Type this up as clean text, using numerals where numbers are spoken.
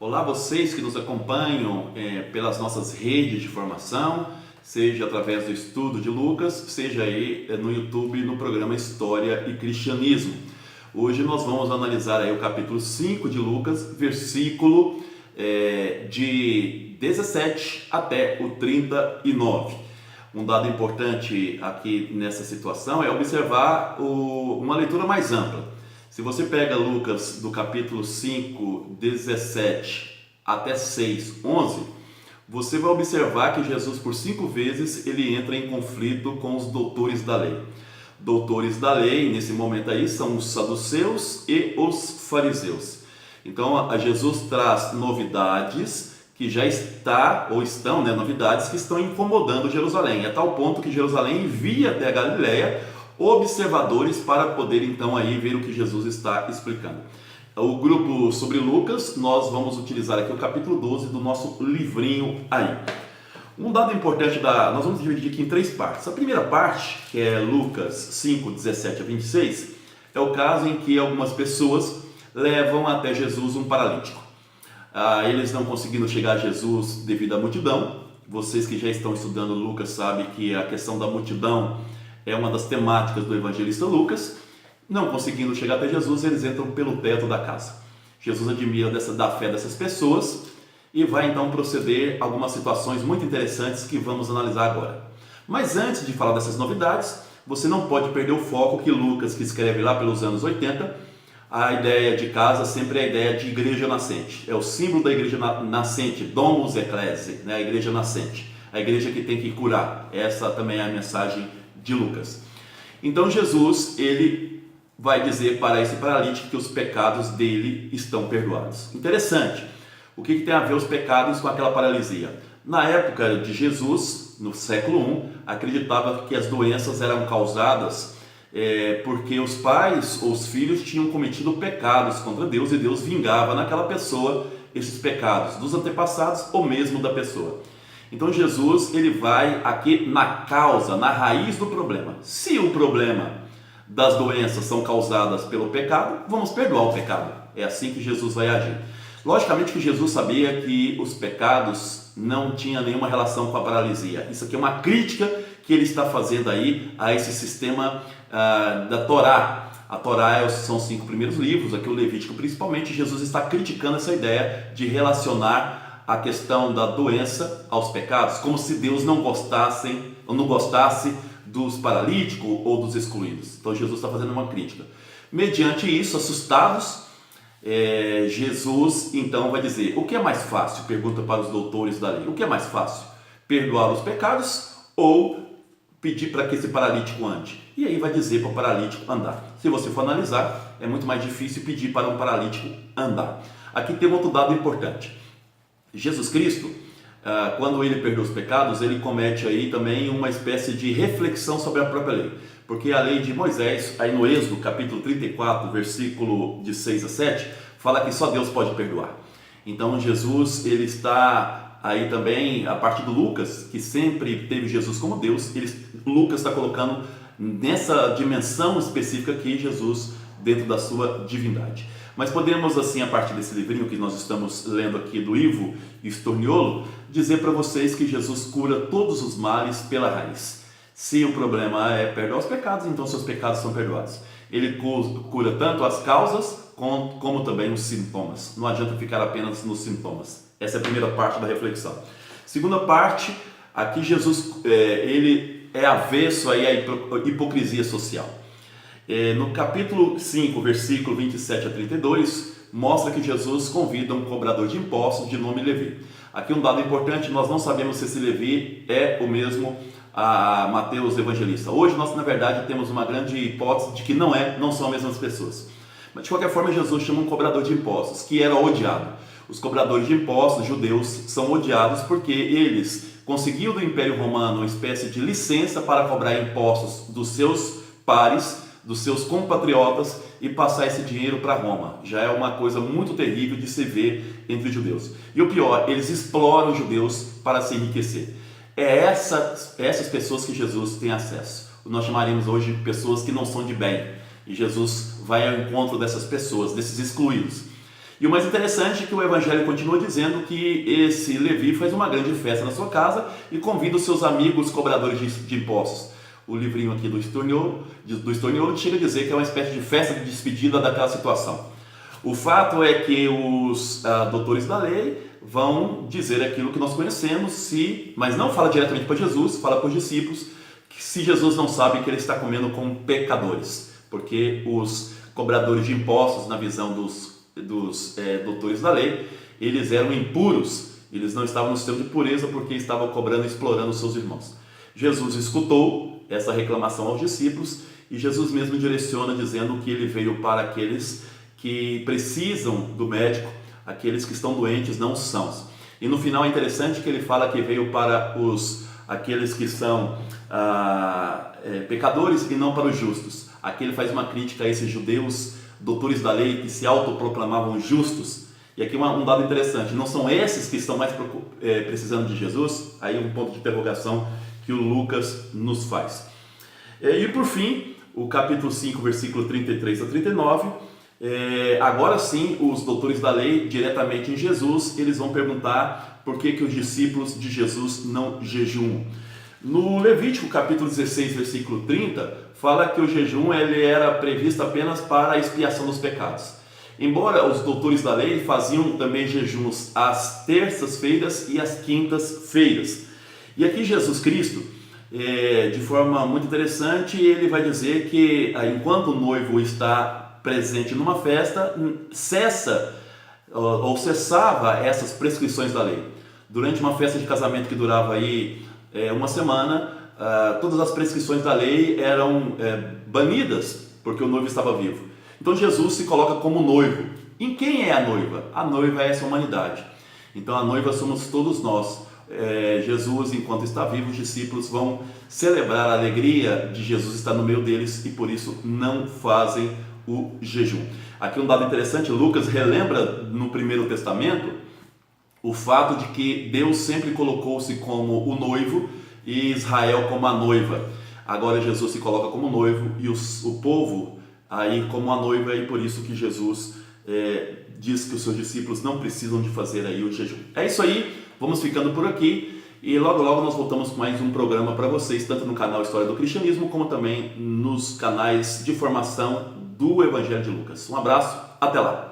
Olá, vocês que nos acompanham pelas nossas redes de formação, seja através do estudo de Lucas, seja aí no YouTube, no programa História e Cristianismo. Hoje nós vamos analisar aí o capítulo 5 de Lucas, versículo de 17 até o 39. Um dado importante aqui nessa situação é observar uma leitura mais ampla. Se você pega Lucas do capítulo 5, 17 até 6, 11, você vai observar que Jesus por 5 vezes ele entra em conflito com os doutores da lei. Doutores da lei, nesse momento aí, são os saduceus e os fariseus. Então, Jesus traz novidades que já estão, novidades que estão incomodando Jerusalém. A tal ponto que Jerusalém envia até a Galileia observadores para poder então aí ver o que Jesus está explicando. O grupo sobre Lucas, nós vamos utilizar aqui o capítulo 12 do nosso livrinho aí. Um dado importante, nós vamos dividir aqui em 3 partes. A primeira parte, que é Lucas 5, 17 a 26, é o caso em que algumas pessoas levam até Jesus um paralítico. Eles não conseguindo chegar a Jesus devido à multidão. Vocês que já estão estudando Lucas sabem que a questão da multidão é uma das temáticas do evangelista Lucas. Não conseguindo chegar até Jesus, eles entram pelo teto da casa. Jesus admira da fé dessas pessoas e vai então proceder a algumas situações muito interessantes que vamos analisar agora. Mas antes de falar dessas novidades, você não pode perder o foco que Lucas, que escreve lá pelos anos 80, a ideia de casa sempre é a ideia de igreja nascente. É o símbolo da igreja nascente, Domus Ecclesiae, a igreja nascente, a igreja que tem que curar. Essa também é a mensagem de Lucas. Então Jesus, ele vai dizer para esse paralítico que os pecados dele estão perdoados. Interessante, o que tem a ver os pecados com aquela paralisia? Na época de Jesus, no século I, acreditava que as doenças eram causadas porque os pais ou os filhos tinham cometido pecados contra Deus e Deus vingava naquela pessoa esses pecados, dos antepassados ou mesmo da pessoa. Então Jesus, ele vai aqui na causa, na raiz do problema. Se o problema das doenças são causadas pelo pecado, vamos perdoar o pecado. É assim que Jesus vai agir. Logicamente que Jesus sabia que os pecados não tinham nenhuma relação com a paralisia. Isso aqui é uma crítica que ele está fazendo aí a esse sistema da Torá. A Torá são os 5 primeiros livros, aqui o Levítico principalmente. Jesus está criticando essa ideia de relacionar a questão da doença aos pecados, como se Deus não gostasse dos paralíticos ou dos excluídos. Então Jesus está fazendo uma crítica. Mediante isso, assustados, Jesus então vai dizer: o que é mais fácil? Pergunta para os doutores da lei. O que é mais fácil? Perdoar os pecados ou pedir para que esse paralítico ande? E aí vai dizer para o paralítico andar. Se você for analisar, é muito mais difícil pedir para um paralítico andar. Aqui tem outro dado importante. Jesus Cristo, quando ele perdoa os pecados, ele comete aí também uma espécie de reflexão sobre a própria lei. Porque a lei de Moisés, aí no Êxodo, capítulo 34, versículo de 6 a 7, fala que só Deus pode perdoar. Então Jesus, ele está aí também, a partir do Lucas, que sempre teve Jesus como Deus, Lucas está colocando nessa dimensão específica aqui Jesus dentro da sua divindade. Mas podemos assim, a partir desse livrinho que nós estamos lendo aqui do Ivo Sturniolo, dizer para vocês que Jesus cura todos os males pela raiz. Se o problema é perdoar os pecados, então seus pecados são perdoados. Ele cura tanto as causas como também os sintomas. Não adianta ficar apenas nos sintomas. Essa é a primeira parte da reflexão. Segunda parte, aqui Jesus ele é avesso aí à hipocrisia social. No capítulo 5, versículo 27 a 32, mostra que Jesus convida um cobrador de impostos de nome Levi. Aqui um dado importante, nós não sabemos se esse Levi é o mesmo a Mateus Evangelista. Hoje nós, na verdade, temos uma grande hipótese de que não são as mesmas pessoas. Mas de qualquer forma, Jesus chama um cobrador de impostos, que era odiado. Os cobradores de impostos judeus são odiados porque eles conseguiam do Império Romano uma espécie de licença para cobrar impostos dos seus pares, dos seus compatriotas e passar esse dinheiro para Roma. Já é uma coisa muito terrível de se ver entre os judeus. E o pior, eles exploram os judeus para se enriquecer. É essas pessoas que Jesus tem acesso. Nós chamaríamos hoje de pessoas que não são de bem. E Jesus vai ao encontro dessas pessoas, desses excluídos. E o mais interessante é que o Evangelho continua dizendo que esse Levi faz uma grande festa na sua casa e convida os seus amigos cobradores de impostos. O livrinho aqui do Estorniolo chega a dizer que é uma espécie de festa de despedida daquela situação. O fato é que os doutores da lei vão dizer aquilo que nós conhecemos, mas não fala diretamente para Jesus, fala para os discípulos, que se Jesus não sabe que ele está comendo com pecadores, porque os cobradores de impostos, na visão dos doutores da lei, eles eram impuros, eles não estavam no sistema de pureza porque estavam cobrando e explorando os seus irmãos. Jesus escutou essa reclamação aos discípulos e Jesus mesmo direciona dizendo que ele veio para aqueles que precisam do médico, aqueles que estão doentes, não os sãos. E no final é interessante que ele fala que veio para aqueles que são pecadores e não para os justos. Aqui ele faz uma crítica a esses judeus, doutores da lei, que se autoproclamavam justos. E aqui um dado interessante, não são esses que estão mais precisando de Jesus? Aí um ponto de interrogação que o Lucas nos faz. E por fim, o capítulo 5, versículo 33 a 39, agora sim, os doutores da lei, diretamente em Jesus, eles vão perguntar por que os discípulos de Jesus não jejuam. No Levítico capítulo 16, versículo 30, fala que o jejum ele era previsto apenas para a expiação dos pecados. Embora os doutores da lei faziam também jejuns às terças-feiras e às quintas-feiras. E aqui Jesus Cristo, de forma muito interessante, ele vai dizer que enquanto o noivo está presente numa festa, cessava essas prescrições da lei. Durante uma festa de casamento que durava aí uma semana, todas as prescrições da lei eram banidas porque o noivo estava vivo. Então Jesus se coloca como noivo. Em quem é a noiva? A noiva é essa humanidade. Então a noiva somos todos nós. Jesus, enquanto está vivo, os discípulos vão celebrar a alegria de Jesus estar no meio deles e por isso não fazem o jejum. Aqui um dado interessante, Lucas relembra no Primeiro Testamento o fato de que Deus sempre colocou-se como o noivo e Israel como a noiva. Agora Jesus se coloca como noivo e o povo aí como a noiva, e por isso que Jesus diz que os seus discípulos não precisam de fazer aí o jejum. É isso aí, vamos ficando por aqui e logo logo nós voltamos com mais um programa para vocês, tanto no canal História do Cristianismo como também nos canais de formação do Evangelho de Lucas. Um abraço, até lá!